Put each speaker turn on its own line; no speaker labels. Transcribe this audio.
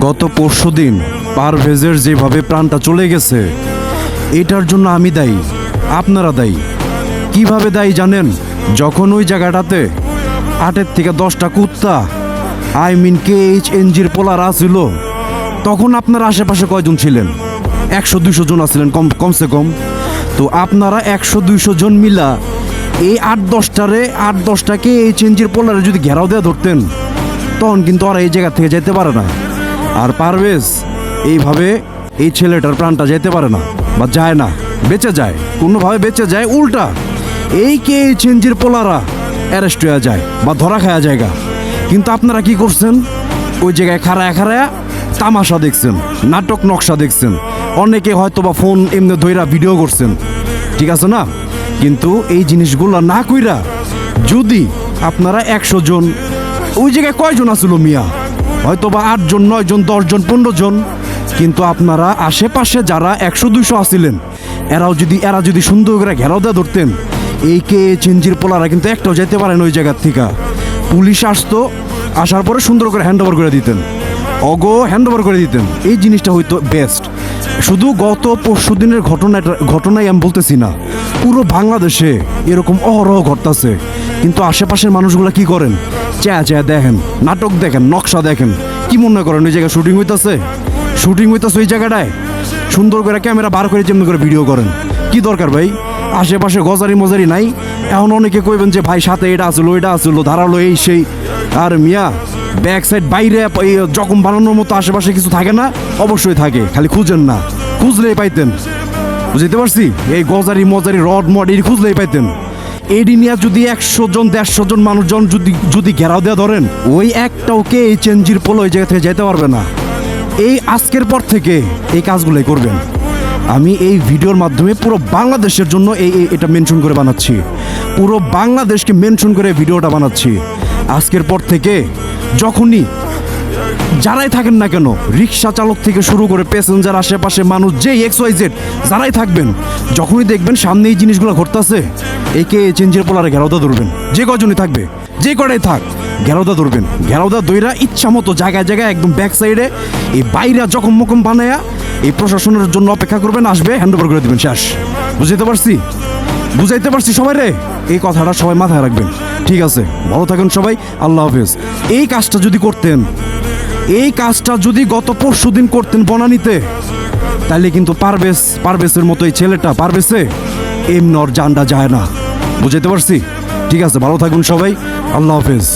গত পরশুদিন পারভেজের যেভাবে প্রাণটা চলে গেছে, এটার জন্য আমি দায়ী, আপনারা দায়ী। কিভাবে দায়ী জানেন? যখন ওই জায়গাটাতে 8 থেকে 10টা কুত্তা KHNG'র পোলারা ছিল, তখন আপনার আশেপাশে কয়জন ছিলেন? 100-200 জন আছিলেন কমসে কম। তো আপনারা 100-200 জন মিলা এই 8-10টাকে KHNG'র পোলারে যদি ঘেরাও দেওয়া ধরতেন, তখন কিন্তু ওরা এই জায়গা থেকে যেতে পারে না। আর পারভেজ এইভাবে এই ছেলেটার প্রাণটা যেতে পারে না, বা যায় না, বেঁচে যায়, কোনোভাবে বেঁচে যায়। উল্টা এই KHNG'র পোলারা অ্যারেস্ট হয়ে যায় বা ধরা খাওয়া জায়গা। কিন্তু আপনারা কি করছেন? ওই জায়গায় খাড়ায় খাড়ায় তামাশা দেখছেন, নাটক নকশা দেখছেন, অনেকে হয়তো বা ফোন এমনি ধইরা ভিডিও করছেন, ঠিক আছে না? কিন্তু এই জিনিসগুলো না কইরা যদি আপনারা 100 জন, ওই জায়গায় কয়জন আসলো মিয়া? হয়তো বা 8 জন, 9 জন, 10 জন, 15 জন। কিন্তু আপনারা আশেপাশে যারা 100-200 আসিলেন, এরা যদি সুন্দর করে ঘেরাও দেওয়া ধরতেন, এই KHNG'র পোলারা কিন্তু একটাও যেতে পারেন ওই জায়গার থেকে। পুলিশ আসতো, আসার পরে সুন্দর করে হ্যান্ড ওভার করে দিতেন, হ্যান্ড ওভার করে দিতেন। এই জিনিসটা হয়তো বেস্ট। শুধু গত পরশু দিনের ঘটনাই আমি বলতেছি না, পুরো বাংলাদেশে এরকম অহরহ ঘটতেছে। কিন্তু আশেপাশের মানুষগুলো কি করেন? চেয়া দেখেন, নাটক দেখেন, নকশা দেখেন। কি মনে করেন ওই জায়গায় শুটিং হইতেছে ওই জায়গাটায়? সুন্দর করে ক্যামেরা বার করে যেমন করে ভিডিও করেন। কি দরকার ভাই? আশেপাশে গজারি মজারি নাই। এখন অনেকে কইবেন যে ভাই সাথে এটা আসলো, ওইটা আসলো, ধারালো, এই সেই। আর মিয়া, ব্যাক সাইড বাইরে জখম বানানোর মতো আশেপাশে কিছু থাকে না? অবশ্যই থাকে, খালি খুঁজেন না, খুঁজলেই পাইতেন। বুঝতে পারছি? এই গজারি মজারি রড মড এই খুঁজলেই পাইতেন। এডি নিয়ে যদি 100 জন 150 জন মানুষজন যদি ঘেরাও দেওয়া ধরেন, ওই একটাও KHNG'র পোলো ওই জায়গা থেকে যেতে পারবে না। এই আজকের পর থেকে এই কাজগুলোই করবেন। আমি এই ভিডিওর মাধ্যমে পুরো বাংলাদেশের জন্য এটা মেনশন করে বানাচ্ছি, পুরো বাংলাদেশকে মেনশন করে ভিডিওটা বানাচ্ছি। আজকের পর থেকে যখনই যারাই থাকেন না কেন, রিক্সা চালক থেকে শুরু করে প্যাসেঞ্জার, আশেপাশে মানুষ, যে XYZ যারাই থাকবেন, যখনই দেখবেন সামনে এই জিনিসগুলো ঘটতেছে, এই KHNG'র পোলারে ঘেরাওদা ধরবেন। যে কজনই থাকবে, যে কটাই থাক, ঘেরাওদা ধরবেন। ঘেরাওদা দইরা ইচ্ছা মতো জায়গায় জায়গায় একদম ব্যাক সাইডে এই বাইরে জখম মকম বানায়া এই প্রশাসনের জন্য অপেক্ষা করবেন, আসবে, হ্যান্ড ওভার করে দেবেন, শেষ। বুঝাইতে পারছি সবাই রে? এই কথাটা সবাই মাথায় রাখবেন, ঠিক আছে? ভালো থাকেন সবাই, আল্লাহ হাফেজ। এই কাজটা যদি গত পরশুদিন করতেন বনানীতে, তাহলে কিন্তু পারভেজের মতো এই ছেলেটা পারভেজে এমনি ওর জানটা যায় না। বুঝাইতে পারছি? ঠিক আছে, ভালো থাকুন সবাই, আল্লাহ হাফেজ।